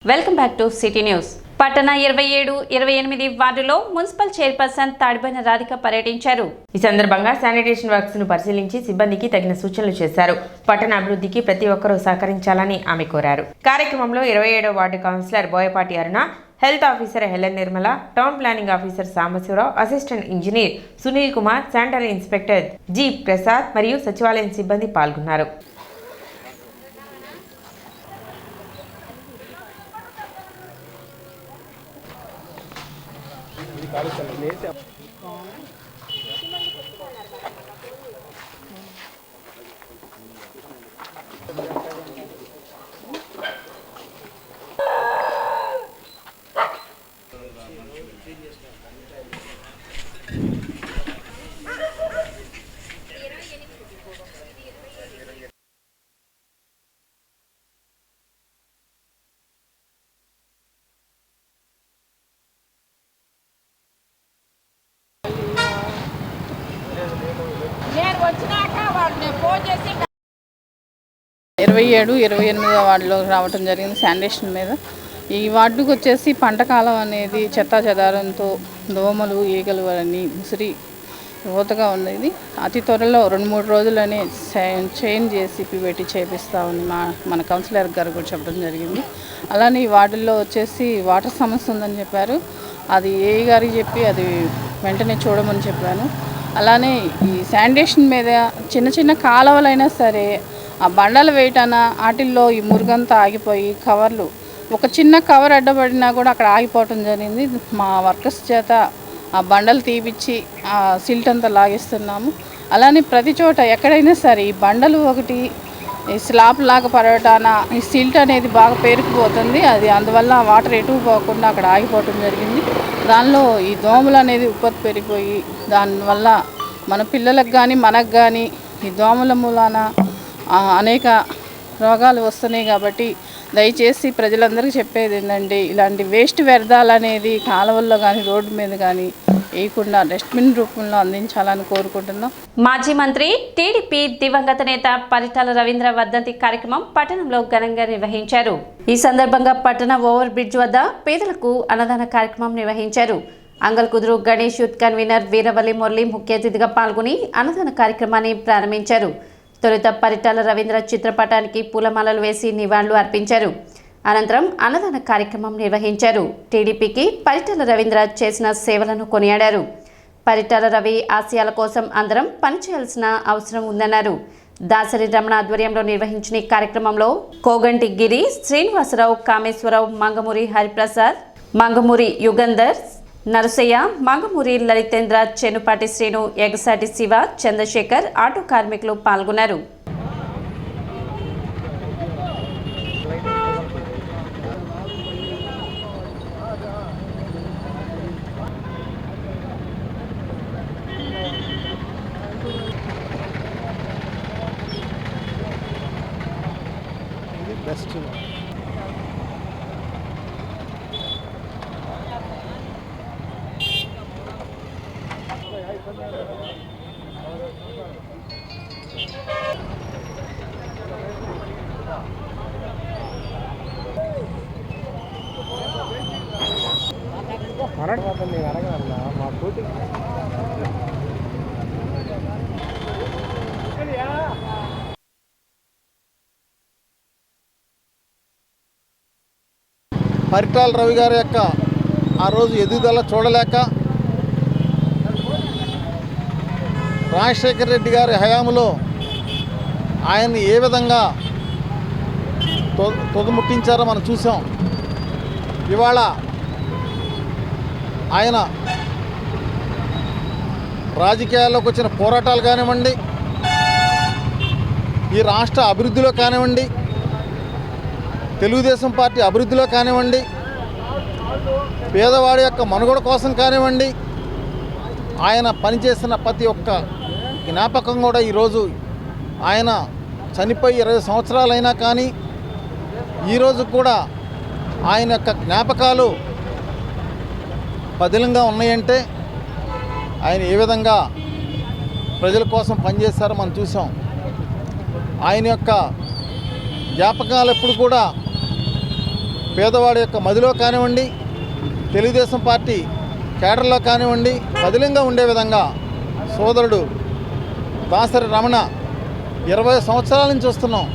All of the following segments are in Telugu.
Welcome back to city news. పట్టణ 27, 28 వార్డులో మున్సిపల్ చైర్పర్సన్ తాడిబోయిన రాధిక పర్యటించారు. ఈ సందర్భంగా శానిటేషన్ వర్క్స్ ను పరిశీలించి సిబ్బందికి తగిన సూచనలు చేశారు. పట్టణ అభివృద్ధికి ప్రతి ఒక్కరూ సహకరించాలని ఆమె కోరారు. కార్యక్రమంలో 27వ ward councillor Boyapati Aruna, health officer Helen Nirmala, town planning officer Sambasivarao, assistant engineer Sunil Kumar, sanitary inspector G Prasad మరియు సచివాలయం సిబ్బంది పాల్గొన్నారు. ఇరవై 28వ వార్డులో రావటం జరిగింది శానిటేషన్ మీద. ఈ వార్డుకు వచ్చేసి పంట కాలం అనేది చెత్తాచెదారంతో దోమలు, ఈగలు అన్నీ ముసిరి యువతగా ఉంది. అతి త్వరలో 2-3 రోజులనే చైన్ చేసి పెట్టి చేపిస్తా ఉంది మన కౌన్సిలర్ గారు కూడా చెప్పడం జరిగింది. అలానే ఈ వార్డుల్లో వచ్చేసి వాటర్ సమస్య ఉందని చెప్పారు. అది ఏ గారికి చెప్పి అది వెంటనే చూడమని చెప్పాను. అలానే ఈ శానిటేషన్ మీద చిన్న చిన్న కాలువలైనా సరే ఆ బండలు వేయటాన వాటిల్లో ఈ మురుగంతా ఆగిపోయి కవర్లు ఒక చిన్న కవర్ అడ్డపడినా కూడా అక్కడ ఆగిపోవటం జరిగింది. మా వర్కర్స్ చేత ఆ బండలు తీపిచ్చి ఆ సిల్ట్ అంతా లాగిస్తున్నాము. అలానే ప్రతి చోట ఎక్కడైనా సరే ఈ బండలు ఒకటి ఈ స్లాబ్ లాగా పడటాన ఈ సిల్ట్ అనేది బాగా పేరుకుపోతుంది. అది అందువల్ల వాటర్ ఎటు పోకుండా అక్కడ ఆగిపోవటం జరిగింది. దానిలో ఈ దోమలు అనేది ఉత్పత్తి పెరిగిపోయి దానివల్ల మన పిల్లలకు కానీ మనకు కానీ ఈ దోమల మూలాన అనేక రోగాలు వస్తున్నాయి. కాబట్టి దయచేసి ప్రజలందరికీ చెప్పేది ఏంటంటే ఇలాంటి వేస్ట్ వ్యర్థాలు అనేది కాలువల్లో కానీ రోడ్డు మీద కానీ వేయకుండా డస్ట్బిన్ రూపంలో అందించాలని కోరుకుంటున్నాం. మాజీ మంత్రి టీడీపీ దివంగత నేత పరిటాల రవీంద్ర వర్ధంతి కార్యక్రమం పట్టణంలో ఘనంగా నిర్వహించారు. ఈ సందర్భంగా పట్టణ ఓవర్ బ్రిడ్జ్ వద్ద పేదలకు అన్నదాన కార్యక్రమం నిర్వహించారు. అంగల్కుదురు గణేష్ యూత్ కన్వీనర్ వీరవల్లి మురళి ముఖ్య అతిథిగా పాల్గొని అన్నదాన కార్యక్రమాన్ని ప్రారంభించారు. తొలుత పరిటాల రవీంద్ర చిత్రపటానికి పూలమాలలు వేసి నివాళులు అర్పించారు. అనంతరం అన్నదాన కార్యక్రమం నిర్వహించారు. టీడీపీకి పరిటాల రవీంద్ర చేసిన సేవలను కొనియాడారు. పరిటాల రవి ఆశయాల కోసం అందరం పనిచేయాల్సిన అవసరం ఉందన్నారు. దాసరి రమణ ఆధ్వర్యంలో నిర్వహించిన ఈ కార్యక్రమంలో కోగంటి గిరి, శ్రీనివాసరావు, కామేశ్వరరావు, మంగమూరి హరిప్రసాద్, మంగమూరి యుగంధర్, నరసయ్య, మంగమూరి లలితేంద్ర, చెనుపాటి శ్రీను, ఎగసాటి శివ, చంద్రశేఖర్, ఆటో కార్మికులు పాల్గొన్నారు. పరిటాల రవి గారి యొక్క ఆ రోజు ఎదుగుదల చూడలేక రాజశేఖర రెడ్డి గారి హయాంలో ఆయన్ని ఏ విధంగా తొదముట్టించారో మనం చూసాం. ఇవాళ ఆయన రాజకీయాల్లోకి వచ్చిన పోరాటాలు కానివ్వండి, ఈ రాష్ట్ర అభివృద్ధిలో కానివ్వండి, తెలుగుదేశం పార్టీ అభివృద్ధిలో కానివ్వండి, పేదవాడి యొక్క మనుగడ కోసం కానివ్వండి, ఆయన పనిచేసిన ప్రతి ఒక్క జ్ఞాపకం కూడా ఈరోజు ఆయన చనిపోయి 20 సంవత్సరాలైనా కానీ ఈరోజు కూడా ఆయన యొక్క జ్ఞాపకాలు పదిలంగా ఉన్నాయంటే ఆయన ఏ విధంగా ప్రజల కోసం పనిచేస్తారో మనం చూసాం. ఆయన యొక్క జ్ఞాపకాలు ఎప్పుడు కూడా పేదవాడి యొక్క మదిలో కానివ్వండి, తెలుగుదేశం పార్టీ కేడర్లో కానివ్వండి పదిలంగా ఉండే విధంగా సోదరుడు దాసరి రమణ 20 సంవత్సరాల నుంచి వస్తున్నాం.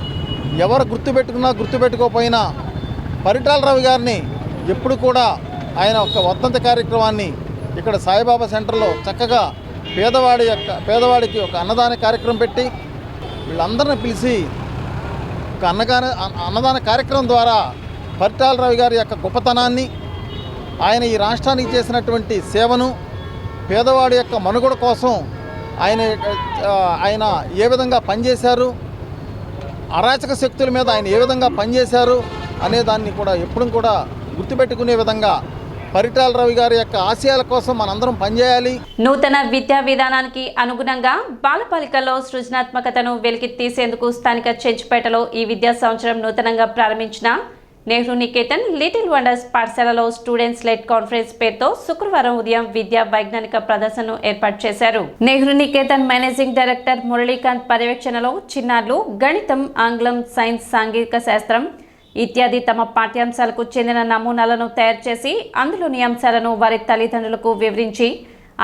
ఎవరు గుర్తుపెట్టుకున్నా గుర్తుపెట్టుకోకపోయినా పరిటాల రవి గారిని ఎప్పుడు కూడా ఆయన ఒక వర్ధంతి కార్యక్రమాన్ని ఇక్కడ సాయిబాబా సెంటర్లో చక్కగా పేదవాడికి ఒక అన్నదాన కార్యక్రమం పెట్టి వీళ్ళందరిని పిలిచి ఒక అన్నదాన కార్యక్రమం ద్వారా పరిటాల రవి గారి యొక్క గొప్పతనాన్ని, ఆయన ఈ రాష్ట్రానికి చేసినటువంటి సేవను, పేదవాడి యొక్క మనుగడ కోసం ఆయన ఏ విధంగా పనిచేశారు, అరాచక శక్తుల మీద ఆయన ఏ విధంగా పనిచేశారు అనే దాన్ని కూడా ఎప్పుడు కూడా గుర్తుపెట్టుకునే విధంగా పరిటాల రవి గారి యొక్క ఆశయాల కోసం మనందరం పనిచేయాలి. నూతన విద్యా విధానానికి అనుగుణంగా బాలబాలికల్లో సృజనాత్మకతను వెలికి తీసేందుకు స్థానిక చెంచుపేటలో ఈ విద్యా సంవత్సరం నూతనంగా ప్రారంభించిన నెహ్రూ నికేతన్ లిటిల్ వండర్స్ పాఠశాలలో స్టూడెంట్స్ లెడ్ కాన్ఫరెన్స్ పేరుతో శుక్రవారం ఉదయం విద్యా వైజ్ఞానిక ప్రదర్శనను ఏర్పాటు చేశారు. నెహ్రూ నికేతన్ మేనేజింగ్ డైరెక్టర్ మురళీకాంత్ పర్యవేక్షణలో చిన్నారులు గణితం, ఆంగ్లం, సైన్స్, సాంఘిక శాస్త్రం ఇత్యాది తమ పాఠ్యాంశాలకు చెందిన నమూనాలను తయారు చేసి అందులోని అంశాలను వారి తల్లిదండ్రులకు వివరించి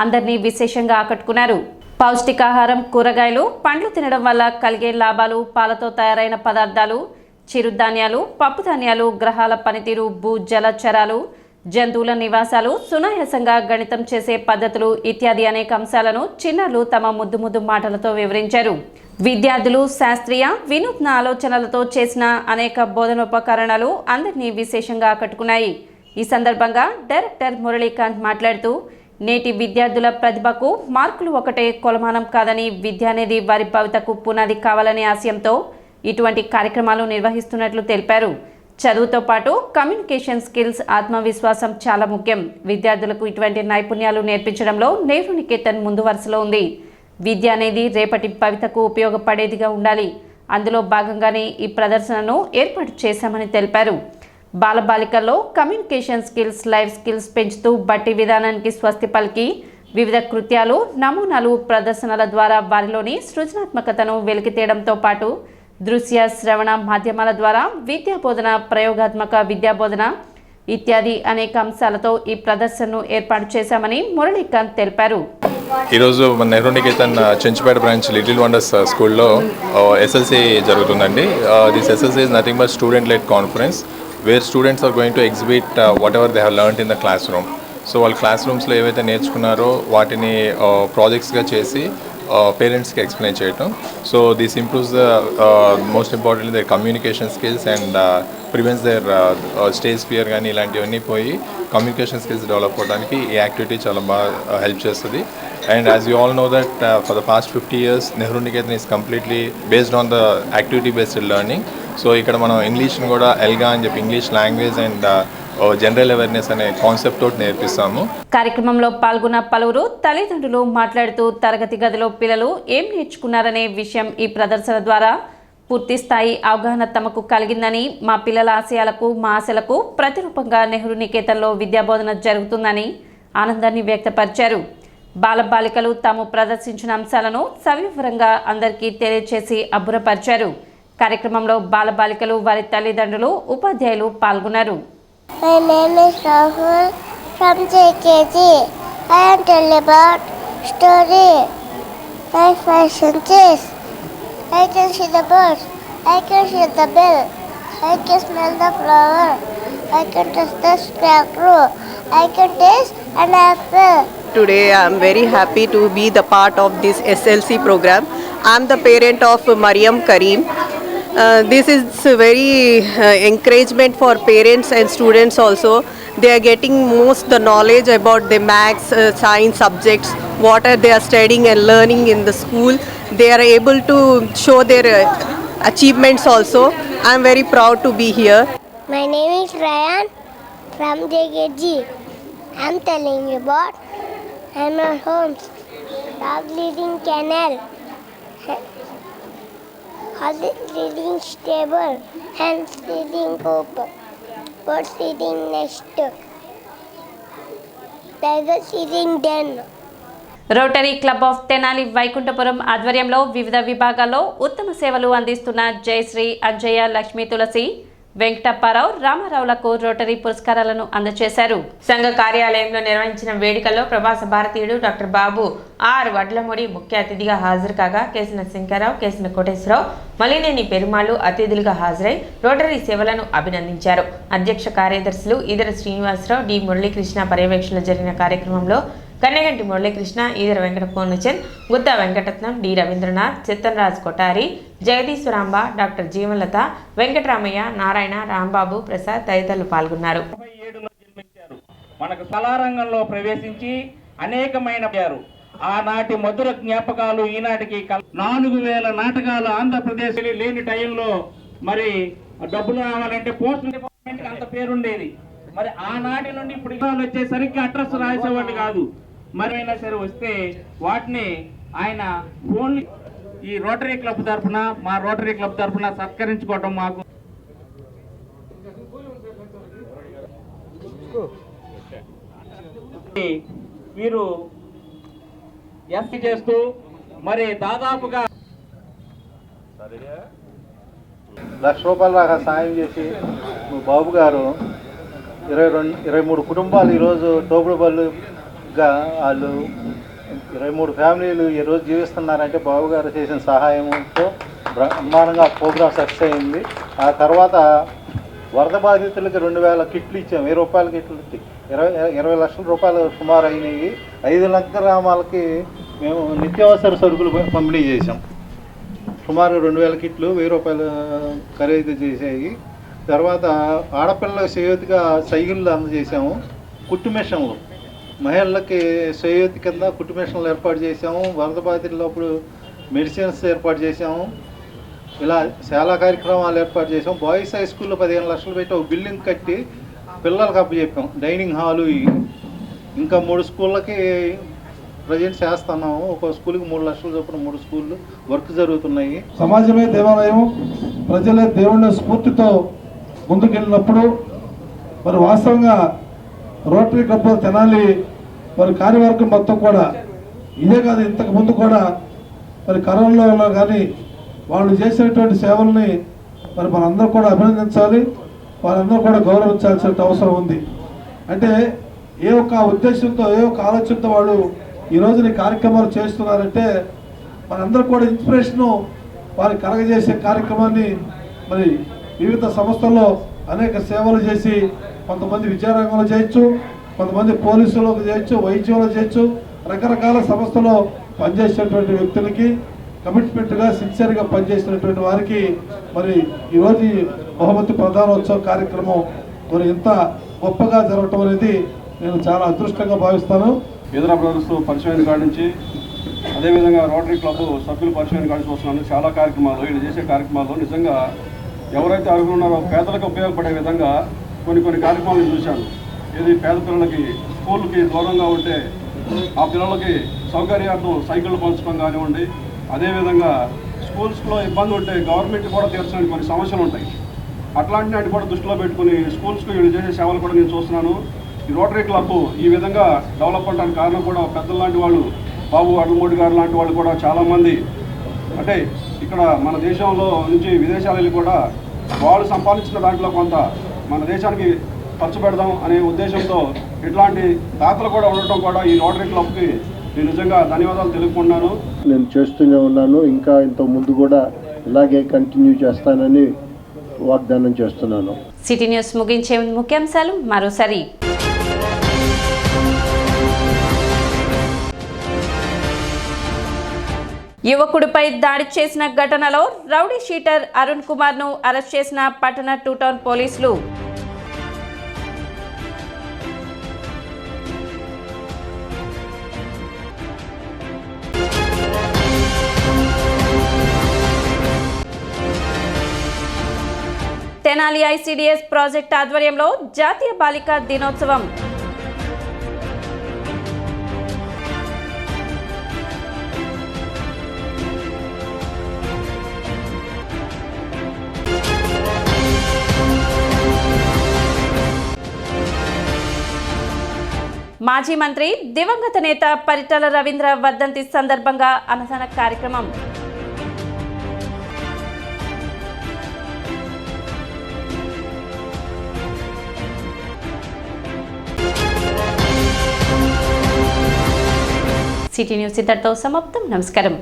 అందరినీ విశేషంగా ఆకట్టుకున్నారు. పౌష్టికాహారం, కూరగాయలు, పండ్లు తినడం వల్ల కలిగే లాభాలు, పాలతో తయారైన పదార్థాలు, చిరుధాన్యాలు, పప్పు ధాన్యాలు, గ్రహాల పనితీరు, భూ జలచరాలు, జంతువుల నివాసాలు, సునాయాసంగా గణితం చేసే పద్ధతులు ఇత్యాది అనేక అంశాలను చిన్నారులు తమ ముద్దు మాటలతో వివరించారు. విద్యార్థులు శాస్త్రీయ వినూత్న ఆలోచనలతో చేసిన అనేక బోధనోపకరణాలు అందరినీ విశేషంగా ఆకట్టుకున్నాయి. ఈ సందర్భంగా డైరెక్టర్ మురళీకాంత్ మాట్లాడుతూ నేటి విద్యార్థుల ప్రతిభకు మార్కులు ఒకటే కొలమానం కాదని, విద్య అనేది వారి భవితకు పునాది కావాలనే ఆశయంతో ఇటువంటి కార్యక్రమాలు నిర్వహిస్తున్నట్లు తెలిపారు. చదువుతో పాటు కమ్యూనికేషన్ స్కిల్స్, ఆత్మవిశ్వాసం చాలా ముఖ్యం. విద్యార్థులకు ఇటువంటి నైపుణ్యాలు నేర్పించడంలో నెహ్రూ నికేతన్ ముందు వరుసలో ఉంది. విద్య అనేది రేపటి భవితకు ఉపయోగపడేదిగా ఉండాలి. అందులో భాగంగానే ఈ ప్రదర్శనను ఏర్పాటు చేశామని తెలిపారు. బాలబాలికల్లో కమ్యూనికేషన్ స్కిల్స్, లైఫ్ స్కిల్స్ పెంచుతూ బట్టి విధానానికి స్వస్తి పలికి వివిధ కృత్యాలు, నమూనాలు, ప్రదర్శనల ద్వారా వారిలోని సృజనాత్మకతను వెలికితేయడంతో పాటు దృశ్య, శ్రవణ మాధ్యమాల ద్వారా విద్యా బోధన, ప్రయోగాత్మక విద్యా బోధన ఇత్యాది అనేక అంశాలతో ఈ ప్రదర్శనను ఏర్పాటు చేశామని మురళీకాంత్ తెలిపారు. ఈరోజు మన Nehru Niketan Chenchupeta branch little wonders స్కూల్లో ఎస్ఎల్సి జరుగుతుందండి. This SLC is nothing but student led conference where students are going to exhibit whatever they have learned in the classroom. So వాళ్ళ క్లాస్ రూమ్స్లో ఏవైతే నేర్చుకున్నారో వాటిని ప్రాజెక్ట్స్గా చేసి పేరెంట్స్కి ఎక్స్ప్లెయిన్ చేయటం. So this improves the most importantly their communication skills and prevents their stage fear కానీ ఇలాంటివన్నీ పోయి కమ్యూనికేషన్ స్కిల్స్ డెవలప్ అవ్వడానికి ఈ యాక్టివిటీ చాలా బాగా హెల్ప్ చేస్తుంది. And as you all know that for the past 50 years Nehru Niketan is completely based on the activity based learning. So ఇక్కడ మనం ఇంగ్లీష్ని కూడా ఎల్గా అని చెప్పి English language and general awareness అనే కాన్సెప్ట్ తోటి నేర్పిస్తాము. కార్యక్రమంలో పాల్గొన్న పలువురు తల్లిదండ్రులు మాట్లాడుతూ తరగతి గదిలో పిల్లలు ఏం నేర్చుకున్నారనే విషయం ఈ ప్రదర్శన ద్వారా పూర్తి స్థాయి అవగాహన తమకు కలిగిందని, మా పిల్లల ఆశయాలకు, మా ఆశలకు ప్రతిరూపంగా నెహ్రూ నికేతన్లో విద్యాబోధన జరుగుతుందని ఆనందాన్ని వ్యక్తపరిచారు. బాలబాలికలు తాము ప్రదర్శించిన అంశాలను సవివరంగా అందరికీ తెలియచేసి అబ్బురపరిచారు. కార్యక్రమంలో బాలబాలికలు, వారి తల్లిదండ్రులు, ఉపాధ్యాయులు పాల్గొన్నారు. My name is Rahul from JKG. I am telling about story. My fashion is I can see the birds, I can see the bell, I can smell the flower, I can touch the scarecrow, I can taste an apple. Today I am very happy to be the part of this SLC program. I am the parent of Mariam Kareem. This is very encouragement for parents and students also. They are getting most the knowledge about the maths, science subjects, what are they are studying and learning in the school. They are able to show their achievements also. I am very proud to be here. My name is Ryan from JKG. I am telling you about animal homes, dog leading kennel, horse leading stable, hens leading coop, bird leading nest, tiger leading den. Rotary club of Tenali Vaikunthapuram ఆధ్వర్యంలో వివిధ విభాగాల్లో ఉత్తమ సేవలు అందిస్తున్న జయశ్రీ, అంజయ్య, లక్ష్మీ తులసి వెంకటప్పారావు, రామారావులకు రోటరీ పురస్కారాలను అందజేశారు. సంఘ కార్యాలయంలో నిర్వహించిన వేడుకల్లో ప్రభాస భారతీయుడు డాక్టర్ బాబు ఆర్ వడ్లమూడి ముఖ్య అతిథిగా హాజరు కాగా కేసిన శంకర్రావు, కేసిన కోటేశ్వరరావు, మలినేని పెరుమాళ్ళు అతిథులుగా హాజరై రోటరీ సేవలను అభినందించారు. అధ్యక్ష కార్యదర్శులు ఈదర శ్రీనివాసరావు, డి మురళీకృష్ణ పర్యవేక్షణలో జరిగిన కార్యక్రమంలో కన్నెగంటి మురళీకృష్ణ, ఈదర వెంకట పూర్ణచంద్, గుత్తా వెంకటరత్నం, డి రవీంద్రనాథ్, చిత్తన్రాజ్ కొటారి, జగదీశ్వరాంబ, డాక్టర్ జీవలత, వెంకటరామయ్య, నారాయణ, రాంబాబు, ప్రసాద్ తదితరులు పాల్గొన్నారు. మనకు కళారంగంలో ప్రవేశించి అనేకమైన ఆనాటి మధుర జ్ఞాపకాలు ఈనాటికి 4000 నాటకాలు ఆంధ్రప్రదేశ్ లేని టైంలో మరి డబ్బులు రావాలంటే పోస్టల్ డిపార్ట్మెంట్ అంత పేరుండేది. మరి ఆనాటి నుండి ఇప్పుడు వచ్చేసరికి అడ్రస్ రాసేవాడిని కాదు. మరి అయినా సరే వస్తే వాటిని ఆయన ఫోన్ ఈ రోటరీ క్లబ్ తరఫున, మా రోటరీ క్లబ్ తరఫున సత్కరించుకోవటం మాకు వీరు ఎస్సీ చేస్తూ మరి దాదాపుగా ₹1,00,000 దాకా సాయం చేసి బాబు గారు 23 కుటుంబాలు ఈరోజు తోపుడు బళ్ళుగా వాళ్ళు 23 ఫ్యామిలీలు ఈరోజు జీవిస్తున్నారంటే బాబు గారు చేసిన సహాయంతో బ్రహ్మాండంగా ప్రోగ్రామ్ సక్సెస్ అయింది. ఆ తర్వాత వరద బాధితులకి 2,000 కిట్లు ఇచ్చాం. ₹1000 కిట్లు 20 లక్షల రూపాయలు సుమారు అయినాయి. 5 గ్రామాలకి మేము నిత్యావసర సరుకులు పంపిణీ చేసాం. సుమారు 2,000 కిట్లు ₹1000 ఖరీదు చేసాయి. తర్వాత ఆడపిల్లల చేయూతిగా సైకిళ్ళు అందజేసాము. కుట్టు మిషన్లు మహిళలకి చేయూతి కింద కుట్టు మిషన్లు ఏర్పాటు చేసాము. వరద బాధితులప్పుడు మెడిసిన్స్ ఏర్పాటు చేసాము. ఇలా చాలా కార్యక్రమాలు ఏర్పాటు చేసాం. బాయ్స్ హై స్కూల్లో 15 లక్షలు పెట్టి ఒక బిల్డింగ్ కట్టి పిల్లలకు అప్పచెప్పాం. డైనింగ్ హాలు ఇంకా 3 స్కూళ్ళకి ప్రజెంట్ చేస్తున్నాము. ఒక స్కూల్కి 3 లక్షల చొప్పున 3 స్కూళ్ళు వర్క్ జరుగుతున్నాయి. సమాజమే దేవాలయం, ప్రజలే దేవుళ్ళ స్ఫూర్తితో ముందుకెళ్ళినప్పుడు మరి వాస్తవంగా రోటరీ క్లబ్ తెనాలి మరి కార్యవర్గం మొత్తం కూడా ఇదే కాదు, ఇంతకు ముందు కూడా మరి కరోనాలో కానీ వాళ్ళు చేసినటువంటి సేవల్ని మరి మనందరూ కూడా అభినందించాలి, వాళ్ళందరూ కూడా గౌరవించాల్సిన అవసరం ఉంది. అంటే ఏ ఒక్క ఉద్దేశంతో, ఏ ఒక్క ఆలోచనతో వాళ్ళు ఈరోజు ఈ కార్యక్రమాలు చేస్తున్నారంటే మనందరూ కూడా ఇన్స్పిరేషను వారి కలగజేసే కార్యక్రమాన్ని మరి వివిధ సంస్థల్లో అనేక సేవలు చేసి కొంతమంది విద్యారంగంలో చేయొచ్చు, కొంతమంది పోలీసులో చేయొచ్చు, వైద్యంలో చేయొచ్చు, రకరకాల సంస్థలో పనిచేసేటువంటి వ్యక్తులకి కమిట్మెంట్గా సిన్సియర్గా పనిచేసినటువంటి వారికి మరి ఈరోజు బహుమతి ప్రధానోత్సవ కార్యక్రమం మరి ఇంత గొప్పగా జరగటం అనేది నేను చాలా అదృష్టంగా భావిస్తాను. ఈదర బ్రదర్స్ పరిచయం కాడి నుంచి, అదేవిధంగా రోటరీ క్లబ్ సభ్యులు పరిచయం కాడి చూస్తున్నాను. చాలా కార్యక్రమాలు వీళ్ళు చేసే కార్యక్రమాల్లో నిజంగా ఎవరైతే అర్హులు ఉన్నారో పేదలకు ఉపయోగపడే విధంగా కొన్ని కార్యక్రమాలు చూశాను. ఇది పేద పిల్లలకి స్కూల్కి దూరంగా ఉంటే ఆ పిల్లలకి సౌకర్యార్థం సైకిళ్ళు పంచడం కానివ్వండి, అదేవిధంగా స్కూల్స్లో ఇబ్బంది ఉంటే గవర్నమెంట్ కూడా తీర్చడానికి కొన్ని సమస్యలు ఉంటాయి. అట్లాంటి నాటి కూడా దృష్టిలో పెట్టుకుని స్కూల్స్కి వీళ్ళు చేసే సేవలు కూడా నేను చూస్తున్నాను. ఈ రోటరీ క్లబ్ ఈ విధంగా డెవలప్ అవడానికి కారణం కూడా పెద్దల లాంటి వాళ్ళు, బాబు వడ్లమూడి గారు లాంటి వాళ్ళు కూడా చాలామంది, అంటే ఇక్కడ మన దేశంలో నుంచి విదేశాలు వెళ్ళి కూడా వాళ్ళు సంపాదించిన దాంట్లో కొంత మన దేశానికి ఖర్చు పెడదాం అనే ఉద్దేశంతో ఇట్లాంటి దాతలు కూడా ఉండటం కూడా ఈ రోటరీ క్లబ్కి నేను నిజంగా ధన్యవాదాలు తెలుపుకున్నాను. నేను చేస్తూనే ఉన్నాను, ఇంకా ఇంత ముందు కూడా ఇలాగే కంటిన్యూ చేస్తానని వాగ్దానం చేస్తున్నాను. సిటీ న్యూస్ ముగించే ముఖ్యాంశాలు మరోసారి. యువకుడిపై దాడి చేసిన ఘటనలో రౌడీ షీటర్ అరుణ్ కుమార్ ను అరెస్ట్ చేసిన పట్టణ 2 టౌన్ పోలీసులు. తెనాలి ఐసిడిఎస్ ప్రాజెక్ట్ ఆధ్వర్యంలో జాతీయ బాలికా దినోత్సవం. మాజీ మంత్రి దివంగత నేత పరిటాల రవీంద్ర వర్ధంతి సందర్భంగా అన్నదాన కార్యక్రమం. సిటీ న్యూస్ ఇంతటితో సమాప్తం. నమస్కారం.